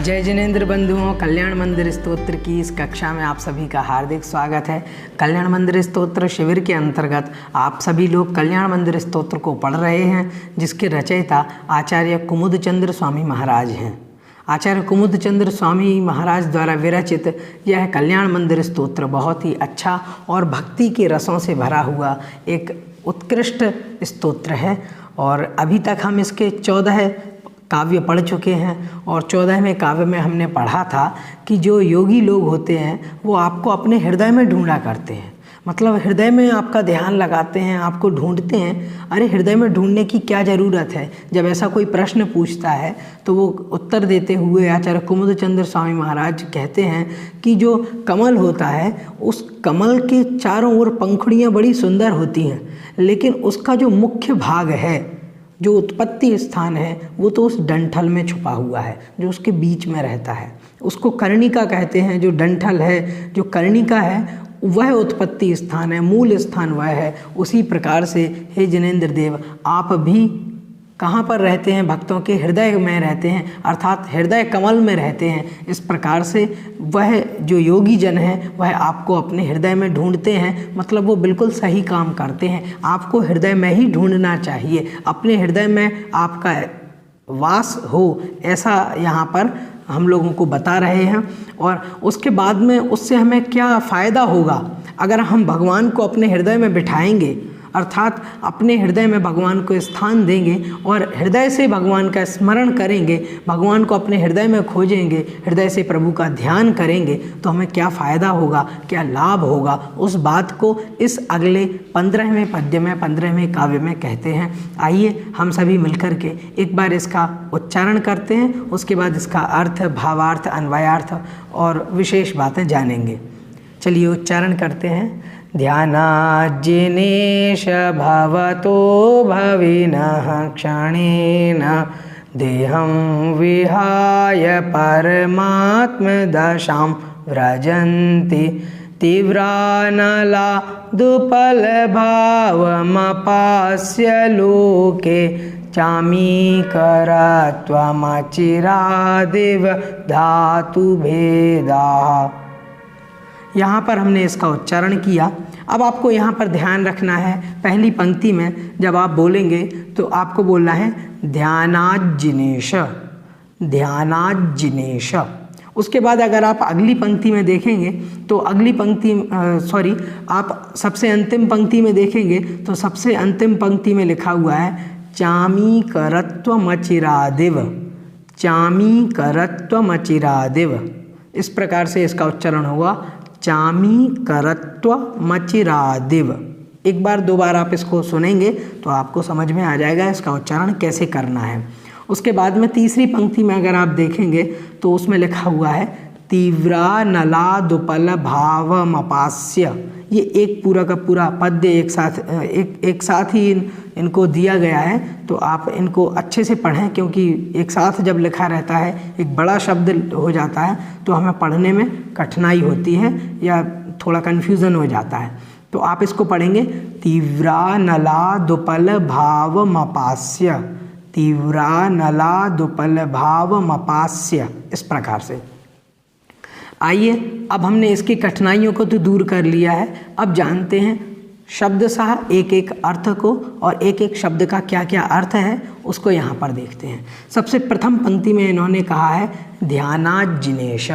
जय जिनेंद्र बंधुओं, कल्याण मंदिर स्तोत्र की इस कक्षा में आप सभी का हार्दिक स्वागत है। कल्याण मंदिर स्तोत्र शिविर के अंतर्गत आप सभी लोग कल्याण मंदिर स्तोत्र को पढ़ रहे हैं, जिसके रचयिता आचार्य कुमुदचंद्र स्वामी महाराज हैं। आचार्य कुमुदचंद्र स्वामी महाराज द्वारा विरचित यह कल्याण मंदिर स्तोत्र बहुत ही अच्छा और भक्ति के रसों से भरा हुआ एक उत्कृष्ट स्तोत्र है। और अभी तक हम इसके 14 काव्य पढ़ चुके हैं और 14वें काव्य में हमने पढ़ा था कि जो योगी लोग होते हैं वो आपको अपने हृदय में ढूंढा करते हैं। मतलब हृदय में आपका ध्यान लगाते हैं, आपको ढूंढते हैं। अरे हृदय में ढूंढने की क्या ज़रूरत है? जब ऐसा कोई प्रश्न पूछता है तो वो उत्तर देते हुए आचार्य कुमुदचंद्र स्वामी महाराज कहते हैं कि जो कमल होता है उस कमल के चारों ओर पंखुड़ियाँ बड़ी सुंदर होती हैं, लेकिन उसका जो मुख्य भाग है, जो उत्पत्ति स्थान है, वो तो उस डंठल में छुपा हुआ है, जो उसके बीच में रहता है। उसको कर्णिका कहते हैं। जो डंठल है, जो कर्णिका है, वह उत्पत्ति स्थान है, मूल स्थान वह है। उसी प्रकार से हे जिनेंद्र देव, आप भी कहाँ पर रहते हैं? भक्तों के हृदय में रहते हैं, अर्थात हृदय कमल में रहते हैं। इस प्रकार से वह जो योगी जन है वह आपको अपने हृदय में ढूंढते हैं। मतलब वो बिल्कुल सही काम करते हैं। आपको हृदय में ही ढूंढना चाहिए, अपने हृदय में आपका वास हो, ऐसा यहाँ पर हम लोगों को बता रहे हैं। और उसके बाद में उससे हमें क्या फ़ायदा होगा अगर हम भगवान को अपने हृदय में बिठाएंगे, अर्थात अपने हृदय में भगवान को स्थान देंगे और हृदय से भगवान का स्मरण करेंगे, भगवान को अपने हृदय में खोजेंगे, हृदय से प्रभु का ध्यान करेंगे, तो हमें क्या फ़ायदा होगा, क्या लाभ होगा, उस बात को इस अगले 15वें पद्य में, 15वें काव्य में कहते हैं। आइए हम सभी मिलकर के एक बार इसका उच्चारण करते हैं, उसके बाद इसका अर्थ, भावार्थ, अन्वयार्थ और विशेष बातें जानेंगे। चलिए उच्चारण करते हैं। ध्यानाज्जिनेश भवतो भविनः क्षणेन देहं विहाय परमात्मदशां व्रजन्ति तीव्रानलादुपलभावमपास्य लोके चामीकरत्वमचिरादिव धातुभेदाः। यहाँ पर हमने इसका उच्चारण किया। अब आपको यहाँ पर ध्यान रखना है, पहली पंक्ति में जब आप बोलेंगे तो आपको बोलना है ध्यानाज्जिनेश, ध्यानाज्जिनेश। उसके बाद अगर आप अगली पंक्ति में देखेंगे तो अगली पंक्ति आप सबसे अंतिम पंक्ति में देखेंगे तो सबसे अंतिम पंक्ति में लिखा हुआ है चामीकरत्वमचिरादिव, चामीकरत्वमचिरादिव। इस प्रकार से इसका उच्चारण होगा चामीकरत्वमचिरादिव। एक बार दो बार आप इसको सुनेंगे तो आपको समझ में आ जाएगा इसका उच्चारण कैसे करना है। उसके बाद में तीसरी पंक्ति में अगर आप देखेंगे तो उसमें लिखा हुआ है तीव्रानलादुपलभावमपास्य। ये एक पूरा का पूरा पद्य एक साथ ही इनको दिया गया है, तो आप इनको अच्छे से पढ़ें, क्योंकि एक साथ जब लिखा रहता है एक बड़ा शब्द हो जाता है तो हमें पढ़ने में कठिनाई होती है या थोड़ा कन्फ्यूज़न हो जाता है। तो आप इसको पढ़ेंगे तीव्रानलादुपलभावमपास्य, तीव्रानलादुपलभावमपास्य, इस प्रकार से। आइए अब हमने इसकी कठिनाइयों को तो दूर कर लिया है, अब जानते हैं शब्दशः एक एक अर्थ को और एक एक शब्द का क्या क्या अर्थ है उसको यहाँ पर देखते हैं। सबसे प्रथम पंक्ति में इन्होंने कहा है ध्यानात् जिनेश।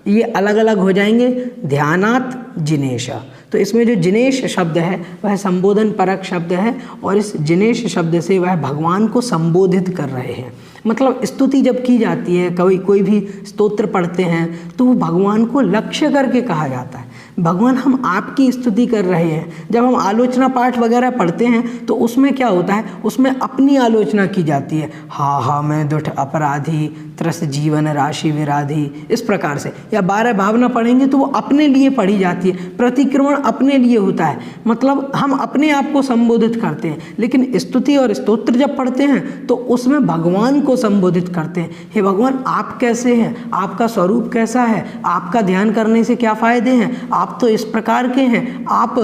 ये अलग अलग हो जाएंगे, ध्यानात् जिनेश। तो इसमें जो जिनेश शब्द है वह संबोधन परक शब्द है और इस जिनेश शब्द से वह भगवान को संबोधित कर रहे हैं। मतलब स्तुति जब की जाती है, कोई भी स्तोत्र पढ़ते हैं तो वो भगवान को लक्ष्य करके कहा जाता है। भगवान हम आपकी स्तुति कर रहे हैं। जब हम आलोचना पाठ वगैरह पढ़ते हैं तो उसमें क्या होता है, उसमें अपनी आलोचना की जाती है। हा मैं दुष्ट अपराधी, त्रस्त जीवन राशि विराधी, इस प्रकार से। या 12 भावना पढ़ेंगे तो वो अपने लिए पढ़ी जाती है, प्रतिक्रमण अपने लिए होता है। मतलब हम अपने आप को संबोधित करते हैं। लेकिन स्तुति और स्तोत्र जब पढ़ते हैं तो उसमें भगवान को संबोधित करते हैं। हे भगवान, आप कैसे हैं, आपका स्वरूप कैसा है, आपका ध्यान करने से क्या फ़ायदे हैं, आप तो इस प्रकार के हैं, आप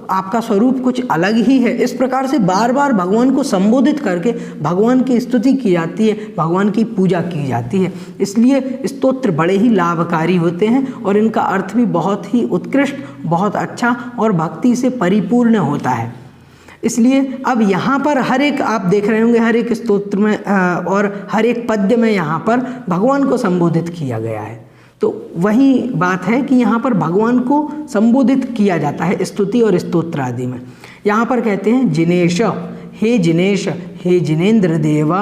आपका स्वरूप कुछ अलग ही है। इस प्रकार से बार बार भगवान को संबोधित करके भगवान की स्तुति की जाती है, भगवान की पूजा की जाती है। इसलिए स्तोत्र बड़े ही लाभकारी होते हैं और इनका अर्थ भी बहुत ही उत्कृष्ट, बहुत अच्छा और भक्ति से परिपूर्ण होता है। इसलिए अब यहाँ पर हर एक, आप देख रहे होंगे, हर एक स्तोत्र में और हर एक पद्य में यहाँ पर भगवान को संबोधित किया गया है। तो वही बात है कि यहाँ पर भगवान को संबोधित किया जाता है स्तुति और स्तोत्र आदि में। यहाँ पर कहते हैं जिनेश, हे जिनेश, हे जिनेन्द्र देवा,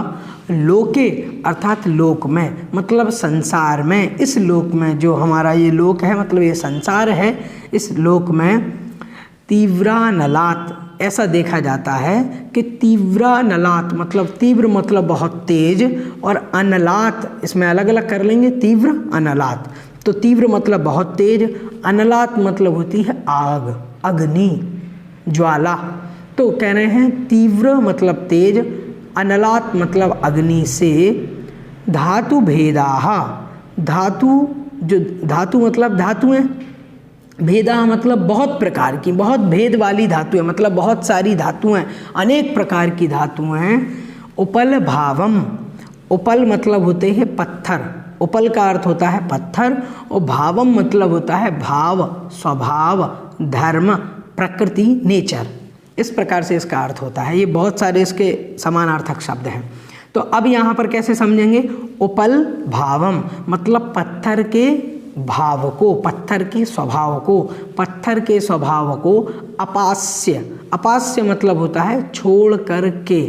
लोके अर्थात लोक में, मतलब संसार में, इस लोक में, जो हमारा ये लोक है मतलब ये संसार है, इस लोक में तीव्रानलात्, ऐसा देखा जाता है कि तीव्रानलात् मतलब तीव्र मतलब बहुत तेज, और अनलात् इसमें अलग अलग कर लेंगे, तीव्र अनलात्। तो तीव्र मतलब बहुत तेज, अनलात् मतलब होती है आग, अग्नि, ज्वाला। तो कह रहे हैं तीव्र मतलब तेज, अनलात् मतलब अग्नि से, धातु भेदाः, धातु जो धातु मतलब धातुएं, भेदा मतलब बहुत प्रकार की, बहुत भेद वाली धातुएं, मतलब बहुत सारी धातुएं, अनेक प्रकार की धातुएं। उपल भावम, उपल मतलब होते हैं पत्थर, उपल का अर्थ होता है पत्थर, और भावम मतलब होता है भाव, स्वभाव, धर्म, प्रकृति, नेचर। इस प्रकार से इसका अर्थ होता है। ये बहुत सारे इसके समानार्थक शब्द हैं। तो अब यहाँ पर कैसे समझेंगे? उपल भावम मतलब पत्थर के भाव को, पत्थर के स्वभाव को, पत्थर के स्वभाव को। अपास्य, अपास्य मतलब होता है छोड़ करके,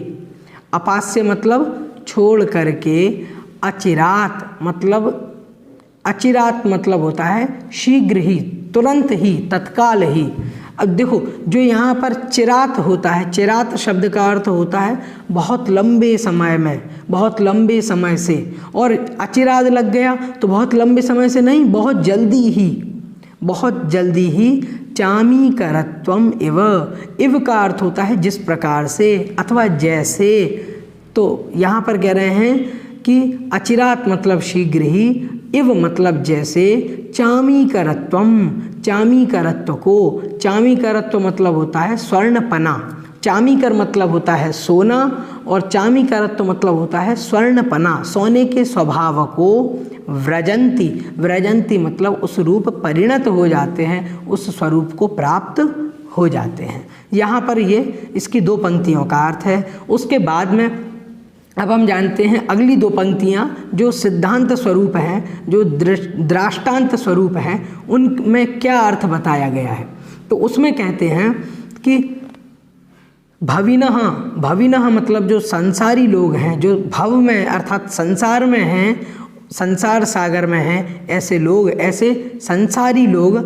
अपास्य मतलब छोड़ करके। अचिरात मतलब, अचिरात मतलब होता है शीघ्र ही, तुरंत ही, तत्काल ही। अब देखो जो यहाँ पर चिरात होता है, चिरात शब्द का अर्थ होता है बहुत लंबे समय में, बहुत लंबे समय से, और अचिरात लग गया तो बहुत लंबे समय से नहीं, बहुत जल्दी ही, बहुत जल्दी ही। चामीकरत्वम इव, इव का अर्थ होता है जिस प्रकार से अथवा जैसे। तो यहाँ पर कह रहे हैं कि अचिरात मतलब शीघ्र ही, इव मतलब जैसे, चामीकरत्वम, चामीकरत्व को, चामीकरत्व मतलब होता है स्वर्णपना, चामीकर मतलब होता है सोना, और चामीकरत्व मतलब होता है स्वर्णपना, सोने के स्वभाव को। व्रजंती, व्रजंती मतलब उस रूप परिणत हो जाते हैं, उस स्वरूप को प्राप्त हो जाते हैं। यहाँ पर ये इसकी दो पंक्तियों का अर्थ है। उसके बाद में अब हम जानते हैं अगली दो पंक्तियाँ जो सिद्धांत स्वरूप हैं, जो दृष्टांत स्वरूप हैं, उनमें क्या अर्थ बताया गया है। तो उसमें कहते हैं कि भविनः, भविनः मतलब जो संसारी लोग हैं, जो भव में अर्थात संसार में हैं, संसार सागर में हैं, ऐसे लोग, ऐसे संसारी लोग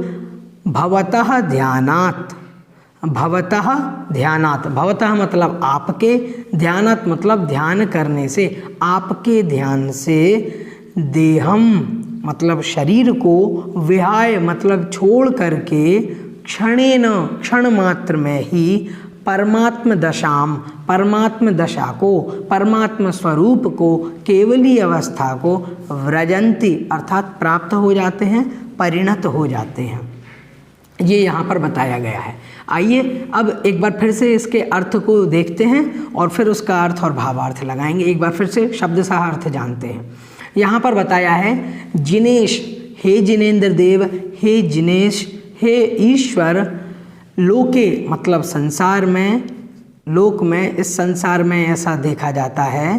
भवतः ध्यानात्, भवतः ध्यानात्, भवतः मतलब आपके, ध्यानात् मतलब ध्यान करने से, आपके ध्यान से, देहम मतलब शरीर को, विहाय मतलब छोड़ करके, क्षणेन क्षण मात्र में ही, परमात्म दशाम, परमात्म दशा को, परमात्म स्वरूप को, केवली अवस्था को, व्रजंती अर्थात प्राप्त हो जाते हैं, परिणत हो जाते हैं। ये यहाँ पर बताया गया है। आइए अब एक बार फिर से इसके अर्थ को देखते हैं और फिर उसका अर्थ और भावार्थ लगाएंगे। एक बार फिर से शब्दशः अर्थ जानते हैं। यहाँ पर बताया है जिनेश, हे जिनेन्द्र देव, हे जिनेश, हे ईश्वर, लोके मतलब संसार में, लोक में, इस संसार में ऐसा देखा जाता है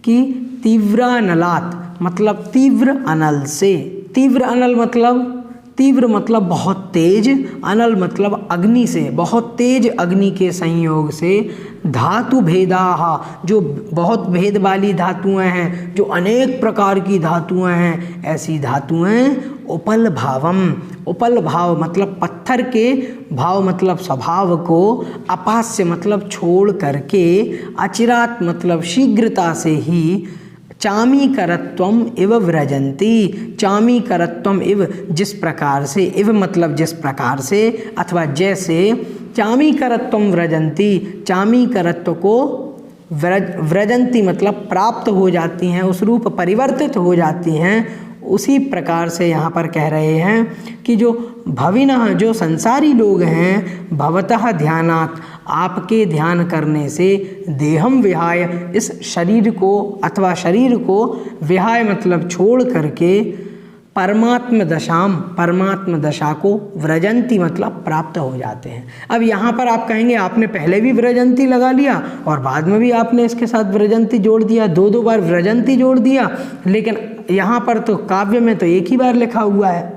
कि तीव्रानलात् मतलब तीव्र अनल से, तीव्र अनल मतलब, तीव्र मतलब बहुत तेज, अनल मतलब अग्नि से, बहुत तेज अग्नि के संयोग से, धातु भेदाः जो बहुत भेद वाली धातुएं हैं, जो अनेक प्रकार की धातुएं हैं, ऐसी धातुएं। उपल भावम, उपल भाव मतलब पत्थर के, भाव मतलब स्वभाव को, अपास्य मतलब छोड़ करके, अचिरात मतलब शीघ्रता से ही, चामीकरत्वम इव व्रजंती, चामीकरत्वम इव जिस प्रकार से, इव मतलब जिस प्रकार से अथवा जैसे, चामीकरत्वम व्रजंती चामीकरत्व को व्रजंती मतलब प्राप्त हो जाती हैं, उस रूप परिवर्तित हो जाती हैं, उसी प्रकार से यहाँ पर कह रहे हैं कि जो भविनः, जो संसारी लोग हैं, भवतः ध्यानात्, आपके ध्यान करने से, देहम विहाय, इस शरीर को अथवा शरीर को, विहाय मतलब छोड़ करके, परमात्म दशाम, परमात्म दशा को, व्रजंती मतलब प्राप्त हो जाते हैं। अब यहाँ पर आप कहेंगे आपने पहले भी व्रजंती लगा लिया और बाद में भी आपने इसके साथ व्रजंती जोड़ दिया, दो बार व्रजंती जोड़ दिया, लेकिन यहाँ पर तो काव्य में तो एक ही बार लिखा हुआ है।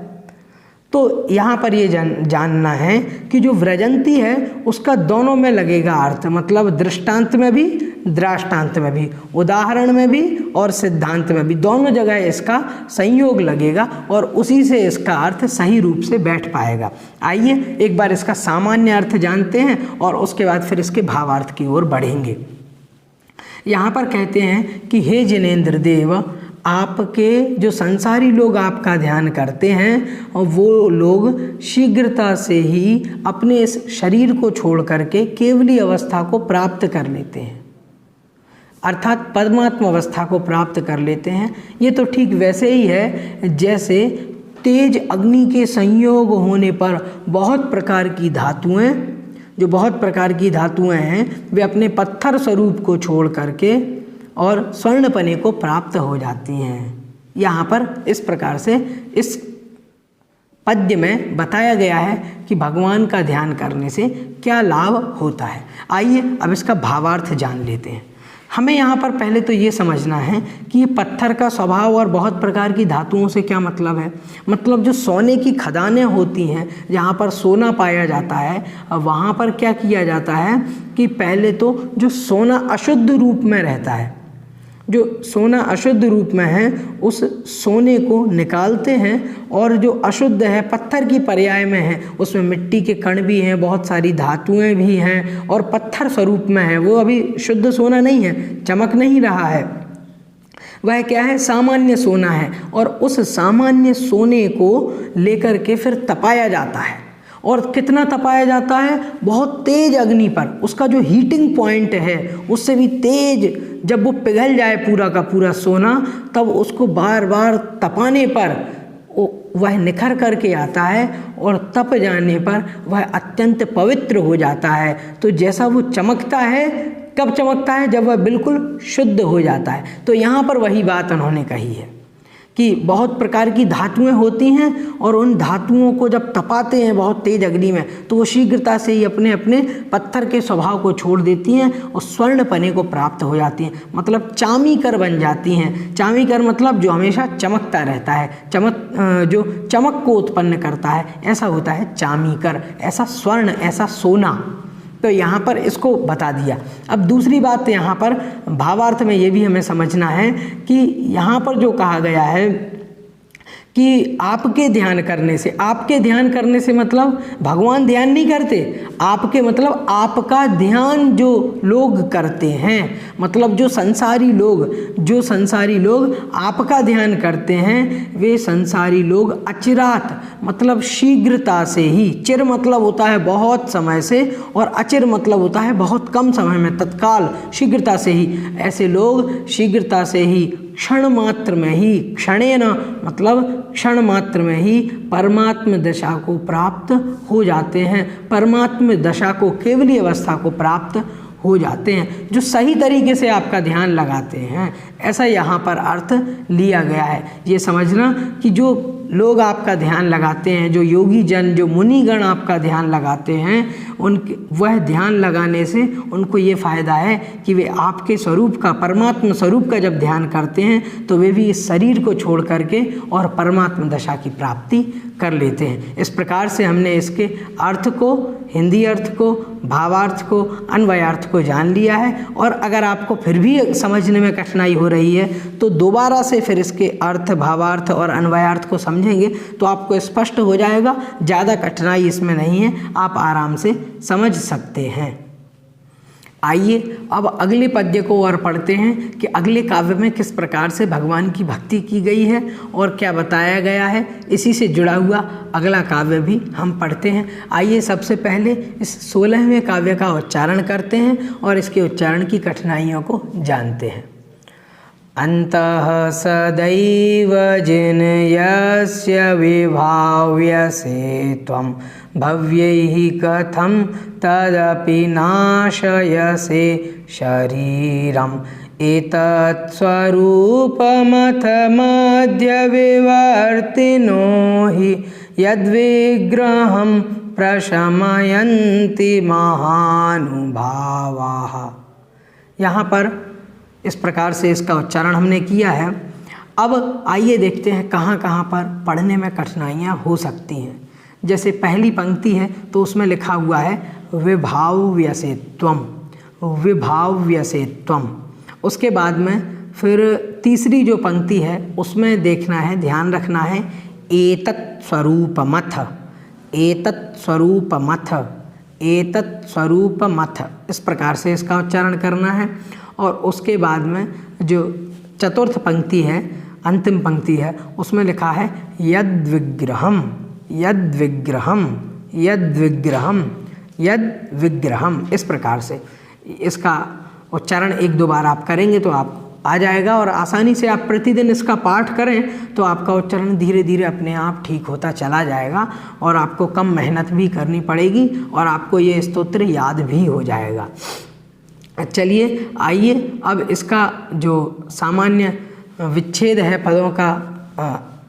तो यहाँ पर ये जानना है कि जो व्रजंती है उसका दोनों में लगेगा अर्थ, मतलब दृष्टांत में भी, दृष्टांत में भी, उदाहरण में भी और सिद्धांत में भी, दोनों जगह इसका संयोग लगेगा और उसी से इसका अर्थ सही रूप से बैठ पाएगा। आइए एक बार इसका सामान्य अर्थ जानते हैं और उसके बाद फिर इसके भावार्थ की ओर बढ़ेंगे। यहाँ पर कहते हैं कि हे जिनेंद्र देव, आपके जो संसारी लोग आपका ध्यान करते हैं और वो लोग शीघ्रता से ही अपने इस शरीर को छोड़ करके केवली अवस्था को प्राप्त कर लेते हैं, अर्थात परमात्मा अवस्था को प्राप्त कर लेते हैं। ये तो ठीक वैसे ही है जैसे तेज अग्नि के संयोग होने पर बहुत प्रकार की धातुएं, जो बहुत प्रकार की धातुएं हैं, वे अपने पत्थर स्वरूप को छोड़ करके और स्वर्णपने को प्राप्त हो जाती हैं। यहाँ पर इस प्रकार से इस पद्य में बताया गया है कि भगवान का ध्यान करने से क्या लाभ होता है। आइए अब इसका भावार्थ जान लेते हैं। हमें यहाँ पर पहले तो ये समझना है कि ये पत्थर का स्वभाव और बहुत प्रकार की धातुओं से क्या मतलब है। मतलब जो सोने की खदानें होती हैं, जहाँ पर सोना पाया जाता है, वहाँ पर क्या किया जाता है कि पहले तो जो सोना अशुद्ध रूप में रहता है, जो सोना अशुद्ध रूप में है, उस सोने को निकालते हैं और जो अशुद्ध है, पत्थर की पर्याय में है, उसमें मिट्टी के कण भी हैं, बहुत सारी धातुएं भी हैं और पत्थर स्वरूप में है, वो अभी शुद्ध सोना नहीं है, चमक नहीं रहा है, वह क्या है, सामान्य सोना है। और उस सामान्य सोने को लेकर के फिर तपाया जाता है। और कितना तपाया जाता है, बहुत तेज अग्नि पर, उसका जो हीटिंग पॉइंट है उससे भी तेज, जब वो पिघल जाए पूरा का पूरा सोना, तब उसको बार बार तपाने पर वह निखर करके आता है और तप जाने पर वह अत्यंत पवित्र हो जाता है। तो जैसा वो चमकता है, कब चमकता है, जब वह बिल्कुल शुद्ध हो जाता है। तो यहाँ पर वही बात उन्होंने कही है कि बहुत प्रकार की धातुएं होती हैं और उन धातुओं को जब तपाते हैं बहुत तेज अग्नि में, तो वो शीघ्रता से ही अपने अपने पत्थर के स्वभाव को छोड़ देती हैं और स्वर्णपने को प्राप्त हो जाती हैं, मतलब चामीकर बन जाती हैं। चामीकर मतलब जो हमेशा चमकता रहता है, जो चमक को उत्पन्न करता है, ऐसा होता है चामीकर, ऐसा स्वर्ण, ऐसा सोना। तो यहाँ पर इसको बता दिया। अब दूसरी बात यहाँ पर भावार्थ में ये भी हमें समझना है कि यहाँ पर जो कहा गया है कि आपके ध्यान करने से, आपके ध्यान करने से मतलब भगवान ध्यान नहीं करते, आपके मतलब आपका ध्यान जो लोग करते हैं, मतलब जो संसारी लोग आपका ध्यान करते हैं, वे संसारी लोग अचिरात मतलब शीघ्रता से ही, चिर मतलब होता है बहुत समय से और अचिर मतलब होता है बहुत कम समय में, तत्काल, शीघ्रता से ही, ऐसे लोग शीघ्रता से ही, क्षण मात्र में ही, क्षणेन मतलब क्षण मात्र में ही परमात्म दशा को प्राप्त हो जाते हैं, परमात्म दशा को, केवली अवस्था को प्राप्त हो जाते हैं, जो सही तरीके से आपका ध्यान लगाते हैं। ऐसा यहाँ पर अर्थ लिया गया है। ये समझना कि जो लोग आपका ध्यान लगाते हैं, जो योगी जन, जो मुनिगण आपका ध्यान लगाते हैं, उनके वह ध्यान लगाने से उनको ये फ़ायदा है कि वे आपके स्वरूप का, परमात्मा स्वरूप का जब ध्यान करते हैं तो वे भी इस शरीर को छोड़ करके और परमात्मा दशा की प्राप्ति कर लेते हैं। इस प्रकार से हमने इसके अर्थ को, हिंदी अर्थ को, भावार्थ को, अन्वयार्थ को जान लिया है। और अगर आपको फिर भी समझने में कठिनाई हो रही है तो दोबारा से फिर इसके अर्थ, भावार्थ और अन्वयार्थ को समझेंगे तो आपको स्पष्ट हो जाएगा। ज़्यादा कठिनाई इसमें नहीं है, आप आराम से समझ सकते हैं। आइए अब अगले पद्य को और पढ़ते हैं कि अगले काव्य में किस प्रकार से भगवान की भक्ति की गई है और क्या बताया गया है। इसी से जुड़ा हुआ अगला काव्य भी हम पढ़ते हैं। आइए सबसे पहले इस 16वें काव्य का उच्चारण करते हैं और इसके उच्चारण की कठिनाइयों को जानते हैं। अन्तः सदैव जिन यस्य विभाव्यसे त्वं भव्यैः कथं तदपि नाशयसे शरीरम् एतत् स्वरूपमथ मध्यविवर्तिनो हि यद्विग्रहं प्रशमयन्ति महानुभावाः। यहाँ पर इस प्रकार से इसका उच्चारण हमने किया है। अब आइए देखते हैं कहाँ कहाँ पर पढ़ने में कठिनाइयाँ हो सकती हैं। जैसे पहली पंक्ति है तो उसमें लिखा हुआ है विभाव्यसेत्वम, विभाव्यसेत्वम। उसके बाद में फिर तीसरी जो पंक्ति है उसमें देखना है, ध्यान रखना है एतत् स्वरूपमथ, एतत् स्वरूपमथ, एतत् स्वरूपमथ, इस प्रकार से इसका उच्चारण करना है। और उसके बाद में जो चतुर्थ पंक्ति है, अंतिम पंक्ति है, उसमें लिखा है यद विग्रहम, यद विग्रहम, यद विग्रहम, यद विग्रहम। इस प्रकार से इसका उच्चारण एक दो बार आप करेंगे तो आप आ जाएगा और आसानी से आप प्रतिदिन इसका पाठ करें तो आपका उच्चारण धीरे धीरे अपने आप ठीक होता चला जाएगा और आपको कम मेहनत भी करनी पड़ेगी और आपको ये स्तोत्र याद भी हो जाएगा। चलिए आइए अब इसका जो सामान्य विच्छेद है, पदों का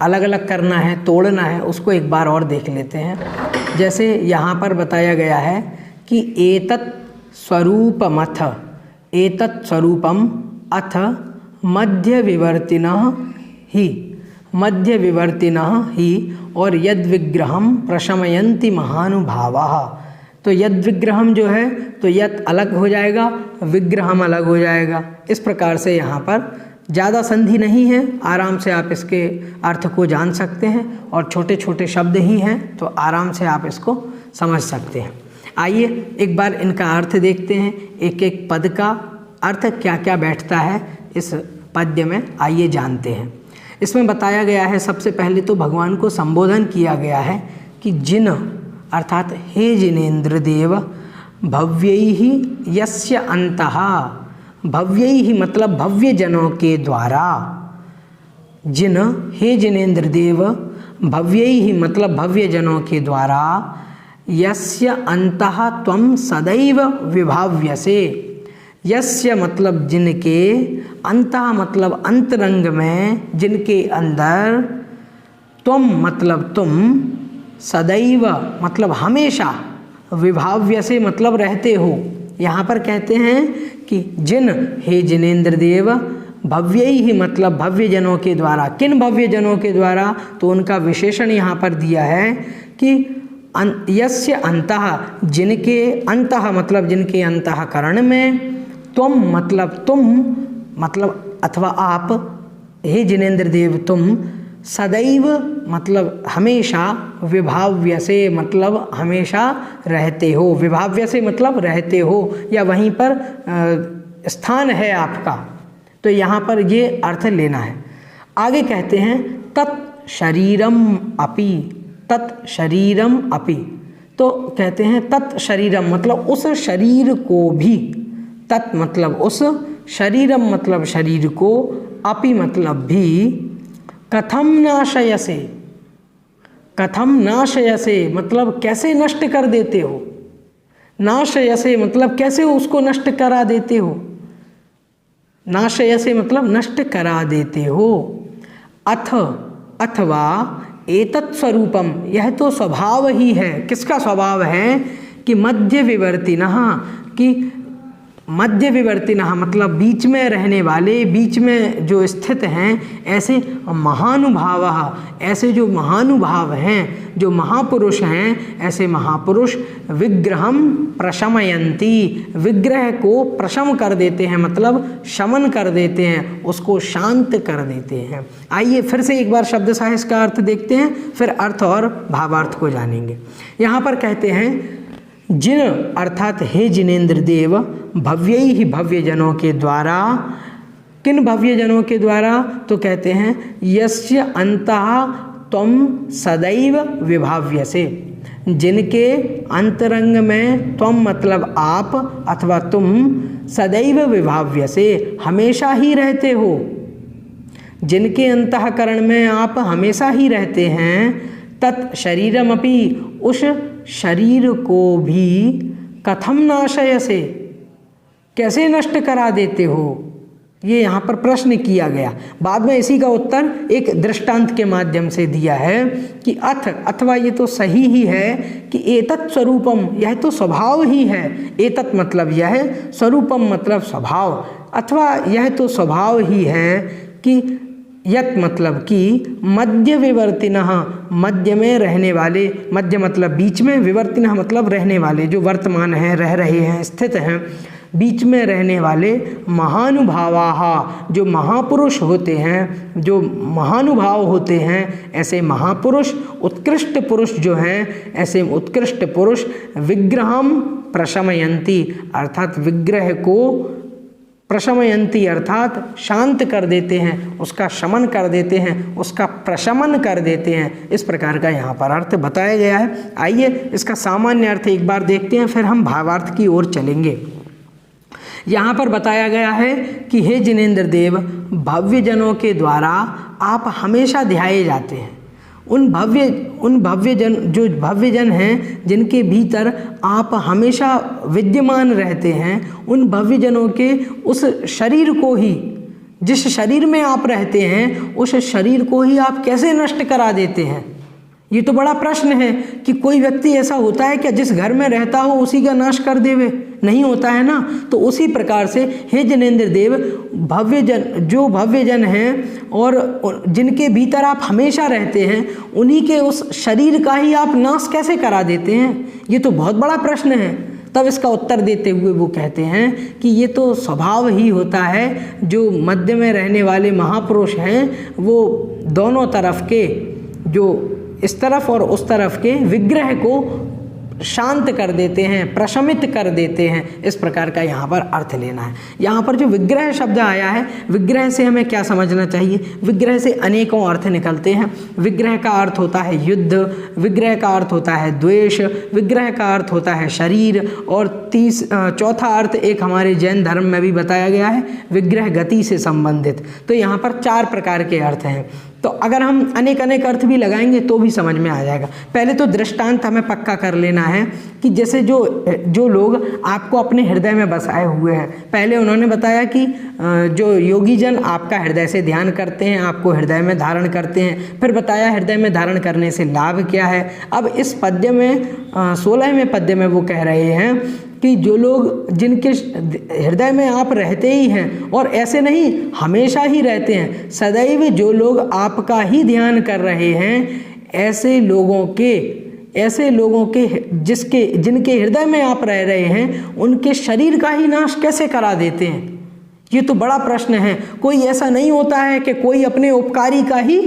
अलग अलग करना है, तोड़ना है, उसको एक बार और देख लेते हैं। जैसे यहाँ पर बताया गया है कि एतत् स्वरूपमथ, एतत् स्वरूपम अथ मध्य विवर्तिनः ही, मध्य विवर्तिनः ही, और यद विग्रहम प्रशमयन्ति महानुभावाः। तो यद विग्रहम जो है तो यद अलग हो जाएगा, विग्रहम अलग हो जाएगा। इस प्रकार से यहाँ पर ज़्यादा संधि नहीं है, आराम से आप इसके अर्थ को जान सकते हैं और छोटे छोटे शब्द ही हैं तो आराम से आप इसको समझ सकते हैं। आइए एक बार इनका अर्थ देखते हैं, एक एक पद का अर्थ क्या क्या बैठता है इस पद्य में, आइए जानते हैं। इसमें बताया गया है सबसे पहले तो भगवान को संबोधन किया गया है कि जिन अर्थात हे जिनेन्द्र देव भव्यैः यस्य अंतः, भव्यैः मतलब भव्य जनों के द्वारा, जिन हे जिनेन्द्र देव भव्यैः मतलब भव्य जनों के द्वारा, यस्य अंतः त्वं सदैव विभाव्यसे, यस्य मतलब जिनके, अंतः मतलब अंतरंग में, जिनके अंदर, त्वं मतलब तुम, सदैव मतलब हमेशा, विभाव्यसे मतलब रहते हो। यहाँ पर कहते हैं कि जिन हे जिनेन्द्र देव भव्यैः मतलब भव्य जनों के द्वारा, किन भव्य जनों के द्वारा, तो उनका विशेषण यहाँ पर दिया है कि यस्य अंतः जिनके, अंतः मतलब जिनके अंतःकरण में, त्वं मतलब तुम मतलब अथवा आप, हे जिनेन्द्र देव तुम, सदैव मतलब हमेशा, विभाव्यसे मतलब हमेशा रहते हो, विभाव्यसे मतलब रहते हो या वहीं पर स्थान है आपका, तो यहाँ पर ये अर्थ लेना है। आगे कहते हैं तत् शरीरम अपि, तत् शरीरम अपि, तो कहते हैं तत् शरीरम मतलब उस शरीर को भी, तत् मतलब उस, शरीरम मतलब शरीर को, अपि मतलब भी, कथम नाशयसे, कथम नाशयसे मतलब कैसे नष्ट कर देते हो, नाशयसे मतलब कैसे उसको नष्ट करा देते हो, नाशयसे मतलब नष्ट करा देते हो। अथ अथवा एतत् स्वरूपम, यह तो स्वभाव ही है, किसका स्वभाव है कि मध्य विवर्तिनः, कि मध्य विवर्तिनः मतलब बीच में रहने वाले, बीच में जो स्थित हैं, ऐसे महानुभावः, ऐसे जो महानुभाव हैं, जो महापुरुष हैं, ऐसे महापुरुष विग्रहम प्रशमयन्ति, विग्रह को प्रशम कर देते हैं मतलब शमन कर देते हैं, उसको शांत कर देते हैं। आइए फिर से एक बार शब्द साहिस का अर्थ देखते हैं, फिर अर्थ और भावार्थ को जानेंगे। यहाँ पर कहते हैं जिन अर्थात हे जिनेन्द्र देव भव्यैः भव्य जनों के द्वारा, किन भव्य जनों के द्वारा, तो कहते हैं यस्य अंतः त्वं सदैव विभाव्यसे, जिनके अंतरंग में, त्वं मतलब आप अथवा तुम, सदैव विभाव्यसे हमेशा ही रहते हो, जिनके अंतःकरण में आप हमेशा ही रहते हैं, तत् शरीरमपि, उस शरीर को भी कथम नाशयसे, कैसे नष्ट करा देते हो। ये यहाँ पर प्रश्न किया गया। बाद में इसी का उत्तर एक दृष्टांत के माध्यम से दिया है कि अथवा ये तो सही ही है कि एतत् स्वरूपम, यह तो स्वभाव ही है। एतत् मतलब यह, स्वरूपम मतलब स्वभाव, अथवा यह तो स्वभाव ही है कि यत मतलब कि मध्य विवर्तिनः, मध्य में रहने वाले, मध्य मतलब बीच में, विवर्तिनः मतलब रहने वाले, जो वर्तमान हैं, रह रहे हैं, स्थित हैं, बीच में रहने वाले महानुभावाः, जो महापुरुष होते हैं, जो महानुभाव होते हैं, ऐसे महापुरुष, उत्कृष्ट पुरुष जो हैं, ऐसे उत्कृष्ट पुरुष विग्रहम प्रशमयन्ति, अर्थात विग्रह को प्रशमयन्ति अर्थात शांत कर देते हैं, उसका शमन कर देते हैं, उसका प्रशमन कर देते हैं। इस प्रकार का यहाँ पर अर्थ बताया गया है। आइए इसका सामान्य अर्थ एक बार देखते हैं, फिर हम भावार्थ की ओर चलेंगे। यहाँ पर बताया गया है कि हे जिनेंद्र देव, भव्य जनों के द्वारा आप हमेशा ध्याये जाते हैं। उन भव्य जन, जो भव्य जन हैं, जिनके भीतर आप हमेशा विद्यमान रहते हैं, उन भव्य जनों के उस शरीर को ही, जिस शरीर में आप रहते हैं, उस शरीर को ही आप कैसे नष्ट करा देते हैं। ये तो बड़ा प्रश्न है कि कोई व्यक्ति ऐसा होता है क्या जिस घर में रहता हो उसी का नाश कर देवे? नहीं होता है ना। तो उसी प्रकार से हे जिनेंद्र देव, भव्य जन, जो भव्य जन हैं और जिनके भीतर आप हमेशा रहते हैं, उन्हीं के उस शरीर का ही आप नाश कैसे करा देते हैं? ये तो बहुत बड़ा प्रश्न है। तब इसका उत्तर देते हुए वो कहते हैं कि ये तो स्वभाव ही होता है। जो मध्य में रहने वाले महापुरुष हैं, वो दोनों तरफ के, जो इस तरफ और उस तरफ के विग्रह को शांत कर देते हैं, प्रशमित कर देते हैं। इस प्रकार का यहाँ पर अर्थ लेना है। यहाँ पर जो विग्रह शब्द आया है, विग्रह से हमें क्या समझना चाहिए? विग्रह से अनेकों अर्थ निकलते हैं। विग्रह का अर्थ होता है युद्ध, विग्रह का अर्थ होता है द्वेष, विग्रह का अर्थ होता है शरीर, और चौथा अर्थ एक हमारे जैन धर्म में भी बताया गया है, विग्रह गति से संबंधित। तो यहाँ पर 4 प्रकार के अर्थ हैं। तो अगर हम अनेक अर्थ भी लगाएंगे तो भी समझ में आ जाएगा। पहले तो दृष्टांत हमें पक्का कर लेना है कि जैसे जो लोग आपको अपने हृदय में बसाए हुए हैं, पहले उन्होंने बताया कि जो योगी जन आपका हृदय से ध्यान करते हैं, आपको हृदय में धारण करते हैं। फिर बताया हृदय में धारण करने से लाभ क्या है। अब इस पद्य में 16वें पद्य में वो कह रहे हैं कि जो लोग, जिनके हृदय में आप रहते ही हैं, और ऐसे नहीं हमेशा ही रहते हैं, सदैव जो लोग आपका ही ध्यान कर रहे हैं, ऐसे लोगों के जिनके हृदय में आप रह रहे हैं, उनके शरीर का ही नाश कैसे करा देते हैं? ये तो बड़ा प्रश्न है। कोई ऐसा नहीं होता है कि कोई अपने उपकारी का ही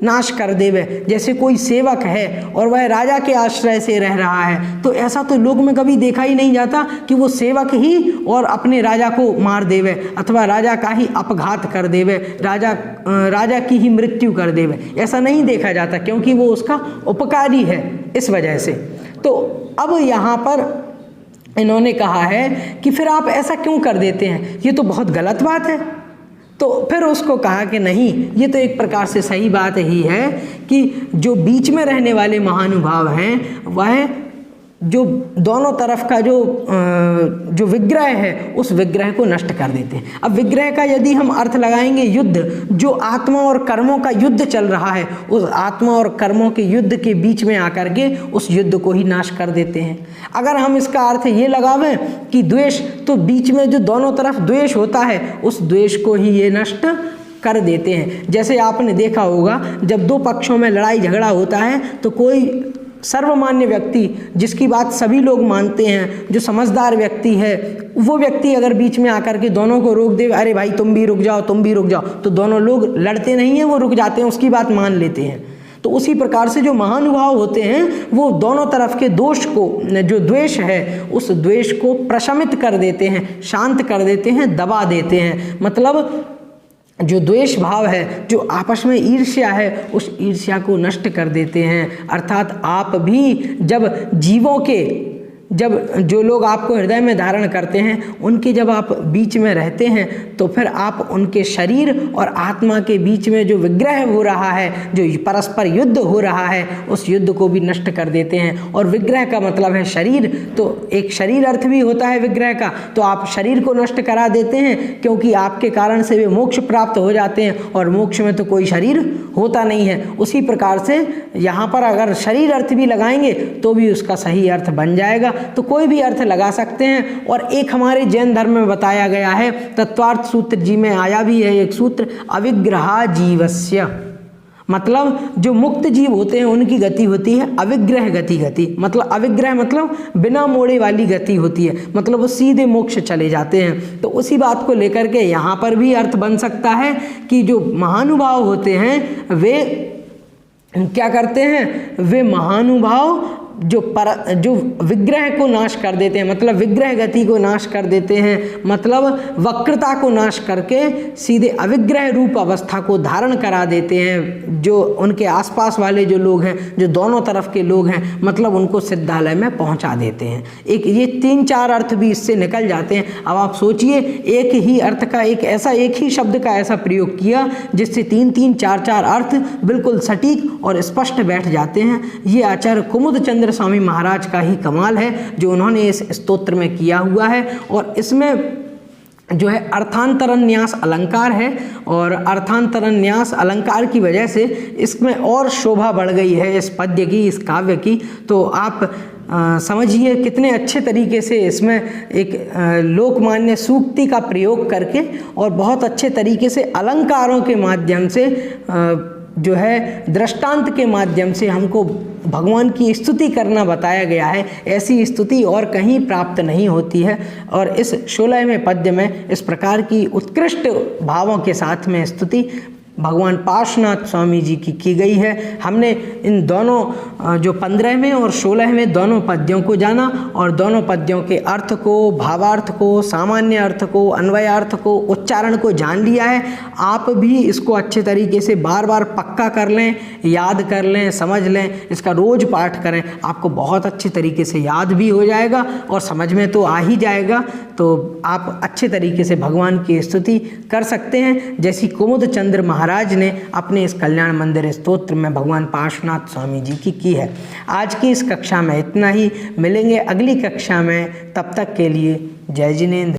नाश कर देवे। जैसे कोई सेवक है और वह राजा के आश्रय से रह रहा है, तो ऐसा तो लोक में कभी देखा ही नहीं जाता कि वो सेवक ही और अपने राजा को मार देवे, अथवा राजा का ही अपघात कर देवे, राजा की ही मृत्यु कर देवे। ऐसा नहीं देखा जाता, क्योंकि वो उसका उपकारी है। इस वजह से तो अब यहाँ पर इन्होंने कहा है कि फिर आप ऐसा क्यों कर देते हैं? ये तो बहुत गलत बात है। तो फिर उसको कहा कि नहीं, ये तो एक प्रकार से सही बात ही है कि जो बीच में रहने वाले महानुभाव हैं, वह जो दोनों तरफ का जो विग्रह है, उस विग्रह को नष्ट कर देते हैं। अब विग्रह का यदि हम अर्थ लगाएंगे युद्ध, जो आत्मा और कर्मों का युद्ध चल रहा है, उस आत्मा और कर्मों के युद्ध के बीच में आकर के उस युद्ध को ही नाश कर देते हैं। अगर हम इसका अर्थ ये लगावें कि द्वेष, तो बीच में जो दोनों तरफ द्वेष होता है, उस द्वेष को ही ये नष्ट कर देते हैं। जैसे आपने देखा होगा, जब 2 पक्षों में लड़ाई झगड़ा होता है, तो कोई सर्वमान्य व्यक्ति, जिसकी बात सभी लोग मानते हैं, जो समझदार व्यक्ति है, वो व्यक्ति अगर बीच में आकर के दोनों को रोक दे, अरे भाई तुम भी रुक जाओ, तुम भी रुक जाओ, तो दोनों लोग लड़ते नहीं हैं, वो रुक जाते हैं, उसकी बात मान लेते हैं। तो उसी प्रकार से जो महानुभाव होते हैं, वो दोनों तरफ के दोष को, जो द्वेष है, उस द्वेष को प्रशमित कर देते हैं, शांत कर देते हैं, दबा देते हैं। मतलब जो द्वेष भाव है, जो आपस में ईर्ष्या है, उस ईर्ष्या को नष्ट कर देते हैं। अर्थात आप भी जब जीवों के जब जो लोग आपको हृदय में धारण करते हैं उनके जब आप बीच में रहते हैं तो फिर आप उनके शरीर और आत्मा के बीच में जो विग्रह हो रहा है, जो परस्पर युद्ध हो रहा है, उस युद्ध को भी नष्ट कर देते हैं। और विग्रह का मतलब है शरीर, तो एक शरीर अर्थ भी होता है विग्रह का, तो आप शरीर को नष्ट करा देते हैं क्योंकि आपके कारण से वे मोक्ष प्राप्त हो जाते हैं और मोक्ष में तो कोई शरीर होता नहीं है। उसी प्रकार से यहाँ पर अगर शरीर अर्थ भी लगाएंगे तो भी उसका सही अर्थ बन जाएगा। तो कोई भी अर्थ लगा सकते हैं। और एक हमारे जैन धर्म में बताया गया है, तत्वार्थ सूत्र जी में आया भी है एक सूत्र, अविग्रहा जीवस्य, मतलब जो मुक्त जीव होते हैं उनकी गति होती है अविग्रह गति। मतलब अविग्रह मतलब बिना मोड़े वाली गति होती है, मतलब वो सीधे मोक्ष चले जाते हैं। तो उसी बात को लेकर के यहाँ पर भी अर्थ बन सकता है कि जो महानुभाव होते हैं वे क्या करते हैं, वे महानुभाव जो विग्रह को नाश कर देते हैं, मतलब विग्रह गति को नाश कर देते हैं, मतलब वक्रता को नाश करके सीधे अविग्रह रूप अवस्था को धारण करा देते हैं। जो उनके आसपास वाले जो लोग हैं, जो दोनों तरफ के लोग हैं, मतलब उनको सिद्धालय में पहुंचा देते हैं। एक ये 3-4 अर्थ भी इससे निकल जाते हैं। अब आप सोचिए, एक ही अर्थ का एक ही शब्द का ऐसा प्रयोग किया जिससे 3-3, 4-4 अर्थ बिल्कुल सटीक और स्पष्ट बैठ जाते हैं। ये आचार्य कुमुद चंद्र स्वामी महाराज का ही कमाल है जो उन्होंने इस स्तोत्र में किया हुआ है। और इसमें जो है अर्थांतरन्यास अलंकार है, और अर्थांतरन्यास अलंकार की वजह से इसमें और शोभा बढ़ गई है इस पद्य की, इस काव्य की। तो आप समझिए कितने अच्छे तरीके से इसमें एक लोकमान्य सूक्ति का प्रयोग करके और बहुत अच्छे तरीके से अलंकारों के माध्यम से जो है दृष्टांत के माध्यम से हमको भगवान की स्तुति करना बताया गया है। ऐसी स्तुति और कहीं प्राप्त नहीं होती है। और इस 16वें पद्य में इस प्रकार की उत्कृष्ट भावों के साथ में स्तुति भगवान पार्श्वनाथ स्वामी जी की गई है। हमने इन दोनों जो 15वें और 16वें दोनों पद्यों को जाना और दोनों पद्यों के अर्थ को, भावार्थ को, सामान्य अर्थ को, अन्वयार्थ को, उच्चारण को जान लिया है। आप भी इसको अच्छे तरीके से बार बार पक्का कर लें, याद कर लें, समझ लें, इसका रोज पाठ करें, आपको बहुत अच्छे तरीके से याद भी हो जाएगा और समझ में तो आ ही जाएगा। तो आप अच्छे तरीके से भगवान की स्तुति कर सकते हैं, जैसी कुमुद चंद्र महाराज ने अपने इस कल्याण मंदिर स्तोत्र में भगवान पार्श्वनाथ स्वामी जी की है। आज की इस कक्षा में इतना ही, मिलेंगे अगली कक्षा में, तब तक के लिए जय जिनेंद्र।